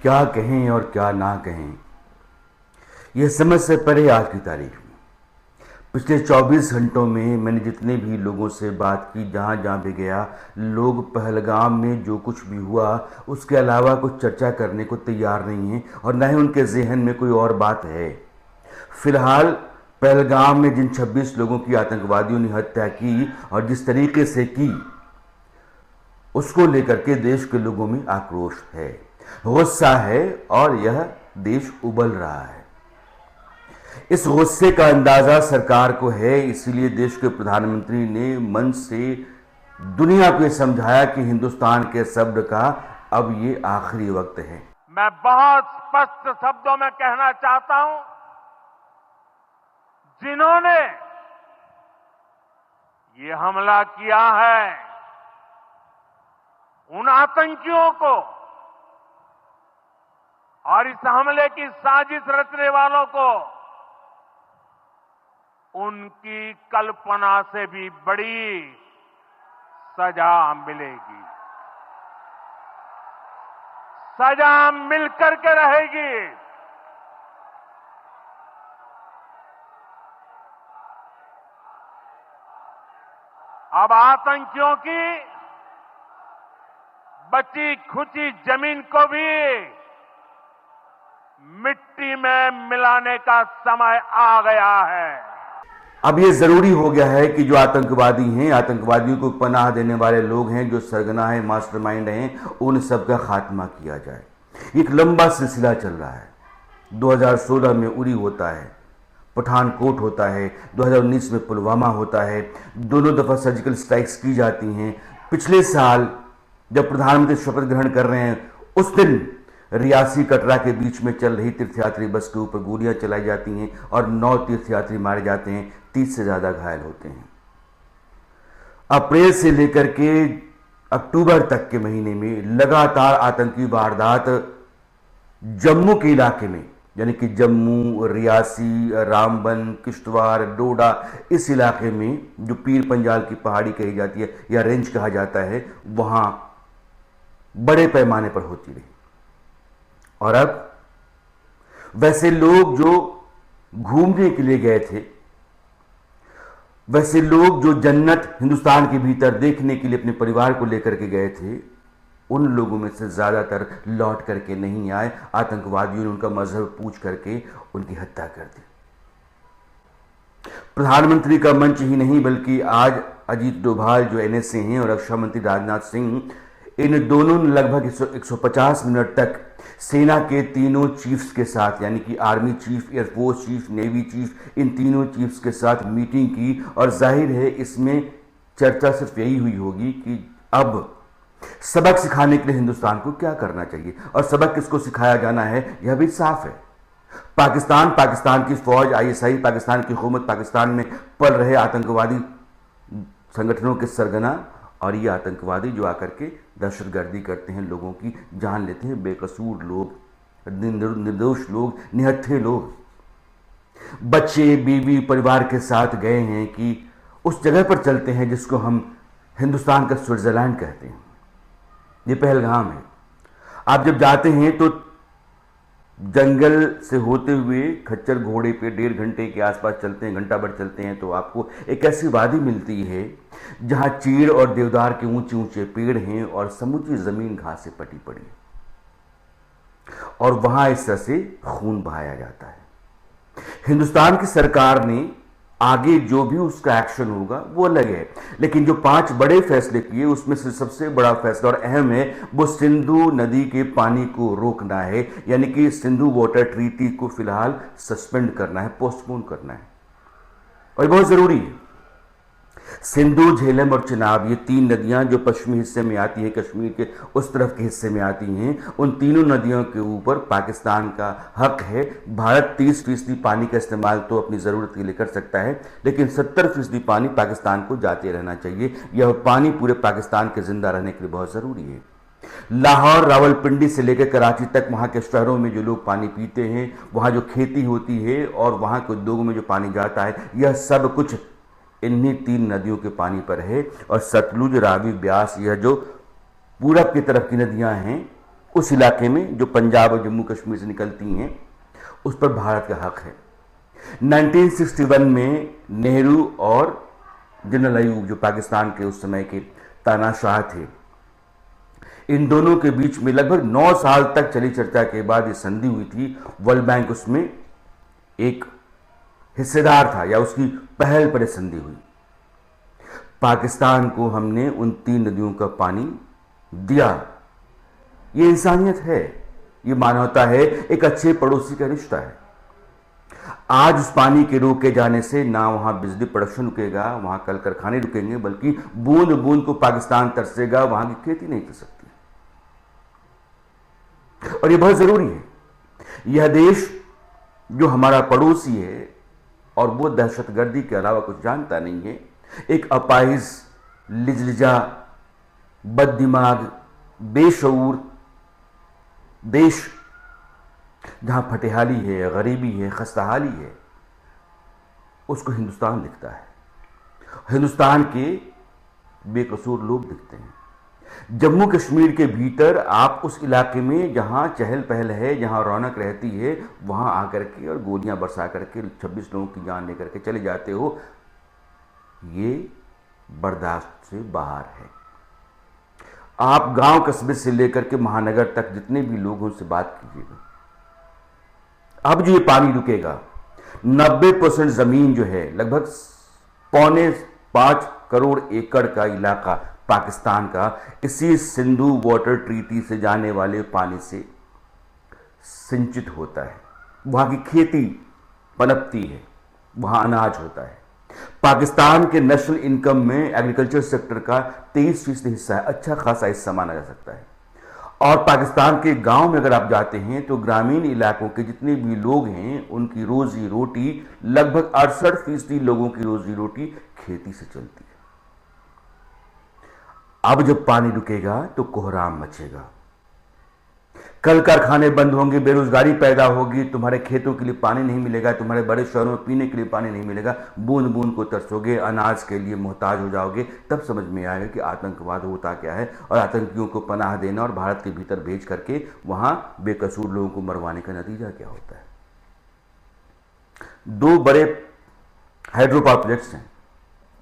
क्या कहें और क्या ना कहें, यह समझ से परे आज की तारीख में पिछले 24 घंटों में मैंने जितने भी लोगों से बात की, जहाँ जहाँ भी गया, लोग पहलगाम में जो कुछ भी हुआ उसके अलावा कुछ चर्चा करने को तैयार नहीं हैं और न ही उनके जहन में कोई और बात है। फिलहाल पहलगाम में जिन 26 लोगों की आतंकवादियों ने हत्या की और जिस तरीके से की, उसको लेकर के देश के लोगों में आक्रोश है, गुस्सा है और यह देश उबल रहा है। इस गुस्से का अंदाजा सरकार को है, इसीलिए देश के प्रधानमंत्री ने मंच से दुनिया को समझाया कि हिंदुस्तान के शब्द का अब ये आखिरी वक्त है। मैं बहुत स्पष्ट शब्दों में कहना चाहता हूं, जिन्होंने ये हमला किया है, उन आतंकियों को और इस हमले की साजिश रचने वालों को उनकी कल्पना से भी बड़ी सजा मिलेगी। सजा मिलकर के रहेगी। अब आतंकियों की बची खुची जमीन को भी मिट्टी में मिलाने का समय आ गया है। अब ये जरूरी हो गया है कि जो आतंकवादी हैं, आतंकवादियों को पनाह देने वाले लोग हैं, जो सरगना है, मास्टरमाइंड हैं, उन सब का खात्मा किया जाए। एक लंबा सिलसिला चल रहा है। 2016 में उरी होता है, पठानकोट होता है, 2019 में पुलवामा होता है, दोनों दफा सर्जिकल स्ट्राइक्स की जाती हैं। पिछले साल जब प्रधानमंत्री शपथ ग्रहण कर रहे हैं, उस दिन रियासी कटरा के बीच में चल रही तीर्थयात्री बस के ऊपर गोलियां चलाई जाती हैं और 9 तीर्थयात्री मारे जाते हैं, 30 से ज्यादा घायल होते हैं। अप्रैल से लेकर के अक्टूबर तक के महीने में लगातार आतंकी वारदात जम्मू के इलाके में, यानी कि जम्मू, रियासी, रामबन, किश्तवाड़, डोडा, इस इलाके में जो पीर पंजाल की पहाड़ी कही जाती है या रेंज कहा जाता है, वहां बड़े पैमाने पर होती रही। और अब वैसे लोग जो घूमने के लिए गए थे, वैसे लोग जो जन्नत हिंदुस्तान के भीतर देखने के लिए अपने परिवार को लेकर के गए थे, उन लोगों में से ज्यादातर लौट करके नहीं आए। आतंकवादियों ने उनका मजहब पूछ करके उनकी हत्या कर दी। प्रधानमंत्री का मंच ही नहीं, बल्कि आज अजीत डोभाल जो एनएसए हैं और रक्षा मंत्री राजनाथ सिंह, इन दोनों ने लगभग 150 मिनट तक सेना के तीनों चीफ्स के साथ, यानी कि army chief, air force chief, navy chief, इन तीनों चीफ्स के साथ मीटिंग की। और जाहिर है इसमें चर्चा सिर्फ यही हुई होगी कि अब सबक सिखाने के लिए हिंदुस्तान को क्या करना चाहिए, और सबक किसको सिखाया जाना है यह भी साफ है। पाकिस्तान की फौज, आईएसआई, पाकिस्तान की हुकूमत, पाकिस्तान में पल रहे आतंकवादी संगठनों के सरगना, और ये आतंकवादी जो आकर के दहशतगर्दी करते हैं, लोगों की जान लेते हैं, बेकसूर लोग, निर्दोष लोग, निहत्थे लोग, बच्चे, बीवी, परिवार के साथ गए हैं कि उस जगह पर चलते हैं जिसको हम हिंदुस्तान का स्विट्जरलैंड कहते हैं। ये पहलगाम है। आप जब जाते हैं तो जंगल से होते हुए खच्चर घोड़े पे 1.5 घंटे के आसपास चलते हैं, घंटा भर चलते हैं, तो आपको एक ऐसी वादी मिलती है जहां चीड़ और देवदार के ऊंचे ऊंचे पेड़ हैं और समूची जमीन घास से पटी पड़ी है, और वहां इस तरह से खून बहाया जाता है। हिंदुस्तान की सरकार ने आगे जो भी उसका एक्शन होगा वो अलग है, लेकिन जो 5 बड़े फैसले किए उसमें से सबसे बड़ा फैसला और अहम है, वो सिंधु नदी के पानी को रोकना है, यानी कि सिंधु वाटर ट्रीटी को फिलहाल सस्पेंड करना है, पोस्टपोन करना है। और बहुत जरूरी है। सिंधु, झेलम और चिनाब, ये 3 नदियां जो पश्चिमी हिस्से में आती हैं, कश्मीर के उस तरफ के हिस्से में आती हैं, उन तीनों नदियों के ऊपर पाकिस्तान का हक है। भारत 30% पानी का इस्तेमाल तो अपनी ज़रूरत के लिए कर सकता है, लेकिन 70% पानी पाकिस्तान को जाते रहना चाहिए। यह पानी पूरे पाकिस्तान के जिंदा रहने के लिए बहुत ज़रूरी है। लाहौर, रावलपिंडी से लेकर कराची तक वहाँ के शहरों में जो लोग पानी पीते हैं, वहाँ जो खेती होती है और वहाँ के उद्योगों में जो पानी जाता है, यह सब कुछ इन्हीं 3 नदियों के पानी पर है। और सतलुज, रावी, ब्यास, यह जो पूरब की तरफ की नदियां हैं, उस इलाके में जो पंजाब और जम्मू कश्मीर से निकलती हैं, उस पर भारत का हक है। 1961 में नेहरू और जनरल अयूब, जो पाकिस्तान के उस समय के तानाशाह थे, इन दोनों के बीच में लगभग 9 साल तक चली चर्चा के बाद ये संधि हुई थी। वर्ल्ड बैंक उसमें एक हिस्सेदार था, या उसकी पहल पर संधि हुई। पाकिस्तान को हमने उन 3 नदियों का पानी दिया। ये इंसानियत है, ये मानवता है, एक अच्छे पड़ोसी का रिश्ता है। आज उस पानी के रोके जाने से ना वहां बिजली प्रोडक्शन रुकेगा, वहां कल कारखाने रुकेंगे, बल्कि बूंद बूंद को पाकिस्तान तरसेगा, वहां की खेती नहीं चल सकती। और ये बहुत जरूरी है। यह देश जो हमारा पड़ोसी है और वो दहशतगर्दी के अलावा कुछ जानता नहीं है, एक अपाहिज, लिजलिजा, बददिमाग, बेशऊर देश, जहां फटेहाली है, गरीबी है, खस्ताहाली है, उसको हिंदुस्तान दिखता है। हिंदुस्तान के बेकसूर लोग दिखते हैं। जम्मू कश्मीर के भीतर आप उस इलाके में जहां चहल पहल है, जहां रौनक रहती है, वहां आकर के और गोलियां बरसा करके 26 लोगों की जान लेकर के चले जाते हो, ये बर्दाश्त से बाहर है। आप गांव कस्बे से लेकर के महानगर तक जितने भी लोगों से बात कीजिएगा, अब जो ये पानी रुकेगा, 90% जमीन जो है, लगभग 4.25 करोड़ एकड़ का इलाका पाकिस्तान का, इसी सिंधु वाटर ट्रीटी से जाने वाले पानी से सिंचित होता है। वहां की खेती पनपती है, वहां अनाज होता है। पाकिस्तान के नेशनल इनकम में एग्रीकल्चर सेक्टर का 23% हिस्सा है, अच्छा खासा हिस्सा माना जा सकता है। और पाकिस्तान के गांव में अगर आप जाते हैं तो ग्रामीण इलाकों के जितने भी लोग हैं, उनकी रोजी रोटी, लगभग 68% लोगों की रोजी रोटी खेती से चलती है। अब जब पानी रुकेगा तो कोहराम मचेगा, कल कारखाने बंद होंगे, बेरोजगारी पैदा होगी, तुम्हारे खेतों के लिए पानी नहीं मिलेगा, तुम्हारे बड़े शहरों में पीने के लिए पानी नहीं मिलेगा, बूंद बूंद को तरसोगे, अनाज के लिए मोहताज हो जाओगे। तब समझ में आएगा कि आतंकवाद होता क्या है और आतंकियों को पनाह देना और भारत के भीतर भेज करके वहां बेकसूर लोगों को मरवाने का नतीजा क्या होता है। 2 बड़े हाइड्रो पावर प्रोजेक्ट्स हैं,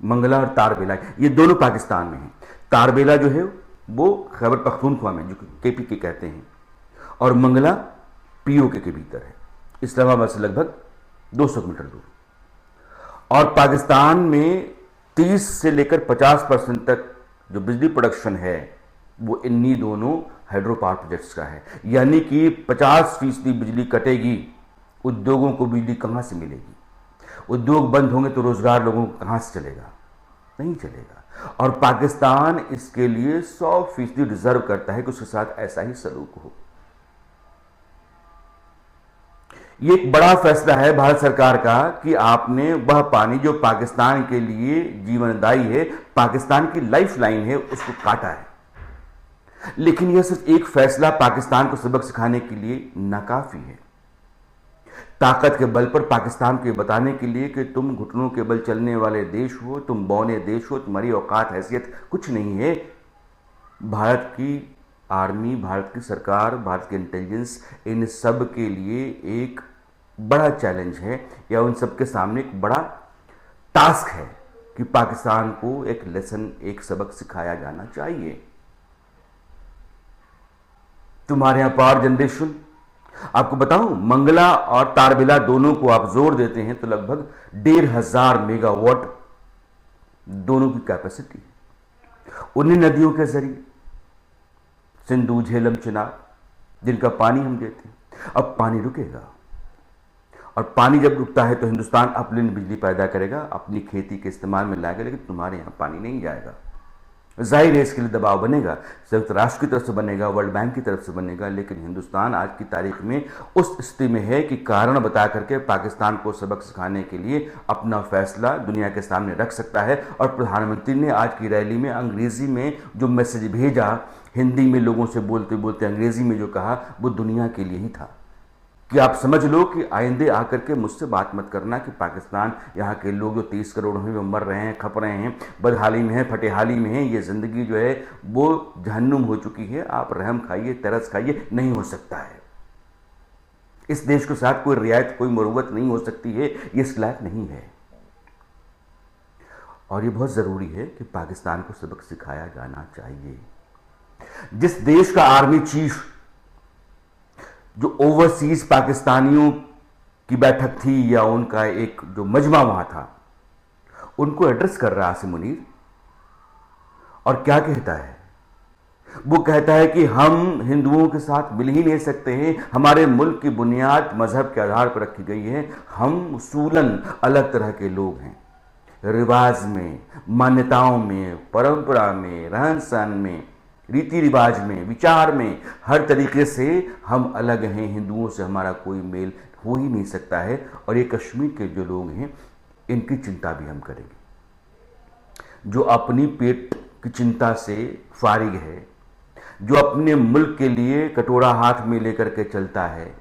मंगला और तारबेला, ये दोनों पाकिस्तान में हैं। तारबेला जो है वो खैबर पख्तूनख्वा में, जो केपीके कहते हैं, और मंगला पीओके के भीतर है, इस्लामाबाद से लगभग 200 मीटर दूर। और पाकिस्तान में 30 से लेकर 50% तक जो बिजली प्रोडक्शन है वो इन्हीं दोनों हाइड्रो पावर प्रोजेक्ट्स का है। यानी कि 50% बिजली कटेगी, उद्योगों को बिजली कहां से मिलेगी? उद्योग बंद होंगे तो रोजगार लोगों को कहां से चलेगा? नहीं चलेगा। और पाकिस्तान इसके लिए 100% डिजर्व करता है कि उसके साथ ऐसा ही सलूक हो। ये एक बड़ा फैसला है भारत सरकार का कि आपने वह पानी जो पाकिस्तान के लिए जीवनदायी है, पाकिस्तान की लाइफ लाइन है, उसको काटा है। लेकिन यह सिर्फ एक फैसला पाकिस्तान को सबक सिखाने के लिए नाकाफी है। ताकत के बल पर पाकिस्तान को बताने के लिए कि तुम घुटनों के बल चलने वाले देश हो, तुम बौने देश हो, तुम्हारी औकात हैसियत कुछ नहीं है। भारत की आर्मी, भारत की सरकार, भारत के इंटेलिजेंस, इन सब के लिए एक बड़ा चैलेंज है, या उन सब के सामने एक बड़ा टास्क है कि पाकिस्तान को एक लेसन, एक सबक सिखाया जाना चाहिए। तुम्हारे यहां पावर जनरेशन, आपको बताऊं, मंगला और तारबेला दोनों को आप जोड़ देते हैं तो लगभग 1500 मेगावाट दोनों की कैपेसिटी। उन्हीं नदियों के जरिए सिंधु, झेलम, चिनाब, जिनका पानी हम देते हैं। अब पानी रुकेगा, और पानी जब रुकता है तो हिंदुस्तान अपने बिजली पैदा करेगा, अपनी खेती के इस्तेमाल में लाएगा, लेकिन तुम्हारे यहां पानी नहीं जाएगा। जाहिर है इसके लिए दबाव बनेगा, संयुक्त राष्ट्र की तरफ से बनेगा, वर्ल्ड बैंक की तरफ से बनेगा। लेकिन हिंदुस्तान आज की तारीख में उस स्थिति में है कि कारण बता करके पाकिस्तान को सबक सिखाने के लिए अपना फैसला दुनिया के सामने रख सकता है। और प्रधानमंत्री ने आज की रैली में अंग्रेजी में जो मैसेज भेजा, हिंदी में लोगों से बोलते बोलते अंग्रेजी में जो कहा, वो दुनिया के लिए ही था। कि आप समझ लो कि आइंदे आकर के मुझसे बात मत करना कि पाकिस्तान, यहाँ के लोग जो 23 करोड़ हैं वो मर रहे हैं, खप रहे हैं, बदहाली में हैं, फटेहाली में हैं, ये ज़िंदगी जो है वो जहन्नुम हो चुकी है, आप रहम खाइए, तरस खाइए, नहीं हो सकता है। इस देश के साथ कोई रियायत, कोई मरूवत नहीं हो सकती है, ये इस लायक नहीं है। और ये बहुत ज़रूरी है कि पाकिस्तान को सबक सिखाया जाना चाहिए। जिस देश का आर्मी चीफ, जो ओवरसीज पाकिस्तानियों की बैठक थी या उनका एक जो मजमा वहां था, उनको एड्रेस कर रहा है आसिम मुनीर, और क्या कहता है? वो कहता है कि हम हिंदुओं के साथ मिल ही नहीं सकते हैं, हमारे मुल्क की बुनियाद मजहब के आधार पर रखी गई है, हम उसूलन अलग तरह के लोग हैं, रिवाज में, मान्यताओं में, परंपरा में, रहन सहन में, रीति रिवाज में, विचार में, हर तरीके से हम अलग हैं, हिंदुओं से हमारा कोई मेल हो ही नहीं सकता है, और ये कश्मीर के जो लोग हैं इनकी चिंता भी हम करेंगे। जो अपनी पेट की चिंता से फारिग है, जो अपने मुल्क के लिए कटोरा हाथ में लेकर के चलता है,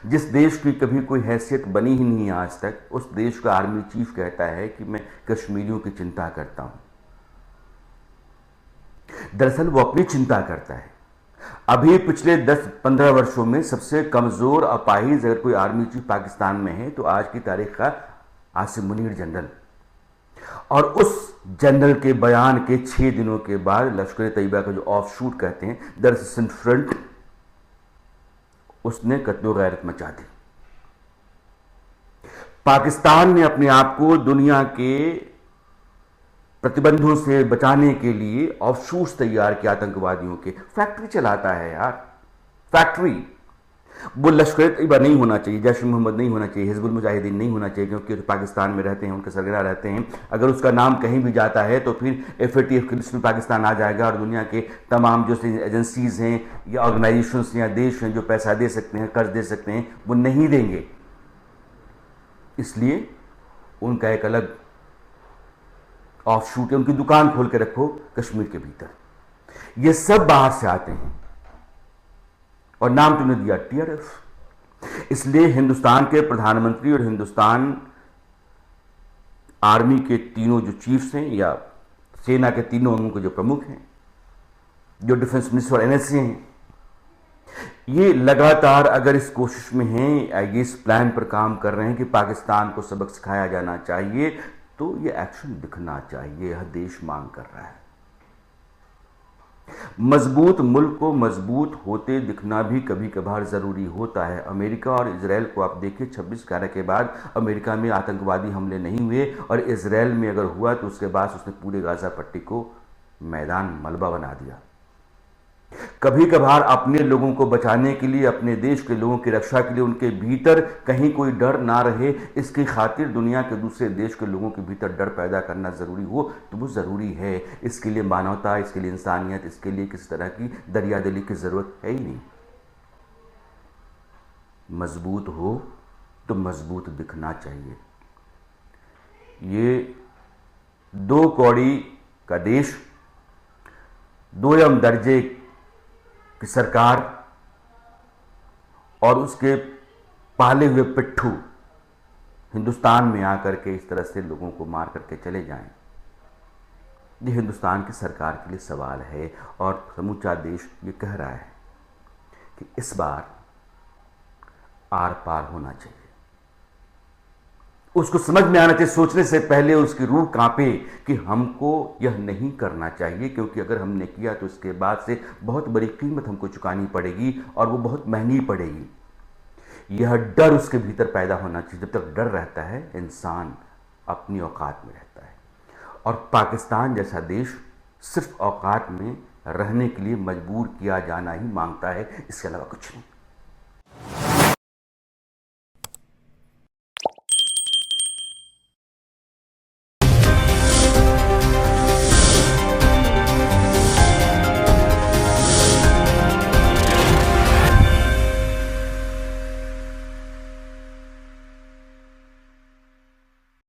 जिस देश की कभी कोई हैसियत बनी ही नहीं आज तक, उस देश का आर्मी चीफ कहता है कि मैं कश्मीरियों की चिंता करता हूं। दरअसल वो अपनी चिंता करता है। अभी पिछले 10-15 वर्षों में सबसे कमजोर अपाहिज अगर कोई आर्मी चीफ पाकिस्तान में है तो आज की तारीख का आसिम मुनीर जनरल। और उस जनरल के बयान के 6 दिनों के बाद लश्कर तैयबा का जो ऑफ शूट कहते हैं, द रेजिस्टेंस फ्रंट, उसने कत्लो गैरत मचा दी। पाकिस्तान ने अपने आप को दुनिया के प्रतिबंधों से बचाने के लिए ऑफशूट्स तैयार किया आतंकवादियों के। फैक्ट्री चलाता है यार, फैक्ट्री। वो लश्कर तैयबा नहीं होना चाहिए, जैश मोहम्मद नहीं होना चाहिए, हिजबुल मुजाहिदीन नहीं होना चाहिए, क्योंकि तो पाकिस्तान में रहते हैं, उनके सरगना रहते हैं। अगर उसका नाम कहीं भी जाता है तो फिर FATF की लिस्ट में पाकिस्तान आ जाएगा, और दुनिया के तमाम जो एजेंसीज हैं या ऑर्गेनाइजेशंस या देश हैं जो पैसा दे सकते हैं, कर्ज दे सकते हैं, वो नहीं देंगे। इसलिए उनका एक अलग ऑफ शूट है, उनकी दुकान खोल के रखो कश्मीर के भीतर। ये सब बाहर से आते हैं और नाम तुमने दिया TRF। इसलिए हिंदुस्तान के प्रधानमंत्री और हिंदुस्तान आर्मी के तीनों जो चीफ्स हैं या सेना के तीनों उनके जो प्रमुख हैं, जो डिफेंस मिनिस्टर और NSA हैं, ये लगातार अगर इस कोशिश में हैं, ये इस प्लान पर काम कर रहे हैं कि पाकिस्तान को सबक सिखाया जाना चाहिए, तो ये एक्शन दिखना चाहिए। यह देश मांग कर रहा है। मजबूत मुल्क को मजबूत होते दिखना भी कभी कभार जरूरी होता है। अमेरिका और इजराइल को आप देखिए, 26/11 के बाद अमेरिका में आतंकवादी हमले नहीं हुए, और इजराइल में अगर हुआ तो उसके बाद उसने पूरे गाजा पट्टी को मैदान मलबा बना दिया। कभी कभार अपने लोगों को बचाने के लिए, अपने देश के लोगों की रक्षा के लिए उनके भीतर कहीं कोई डर ना रहे, इसकी खातिर दुनिया के दूसरे देश के लोगों के भीतर डर पैदा करना ज़रूरी हो तो वो ज़रूरी है। इसके लिए मानवता, इसके लिए इंसानियत, इसके लिए किसी तरह की दरियादिली की ज़रूरत है ही नहीं। मजबूत हो तो मजबूत दिखना चाहिए। ये 2 कौड़ी का देश, 2ym दर्जे की सरकार और उसके पाले हुए पिट्ठू हिंदुस्तान में आकर के इस तरह से लोगों को मार करके चले जाएं, ये हिंदुस्तान की सरकार के लिए सवाल है। और समूचा देश ये कह रहा है कि इस बार आर पार होना चाहिए। उसको समझ में आना चाहिए, सोचने से पहले उसकी रूह कांपे कि हमको यह नहीं करना चाहिए, क्योंकि अगर हमने किया तो इसके बाद से बहुत बड़ी कीमत हमको चुकानी पड़ेगी, और वो बहुत महंगी पड़ेगी। यह डर उसके भीतर पैदा होना चाहिए। जब तक डर रहता है इंसान अपनी औकात में रहता है, और पाकिस्तान जैसा देश सिर्फ औकात में रहने के लिए मजबूर किया जाना ही मांगता है, इसके अलावा कुछ नहीं।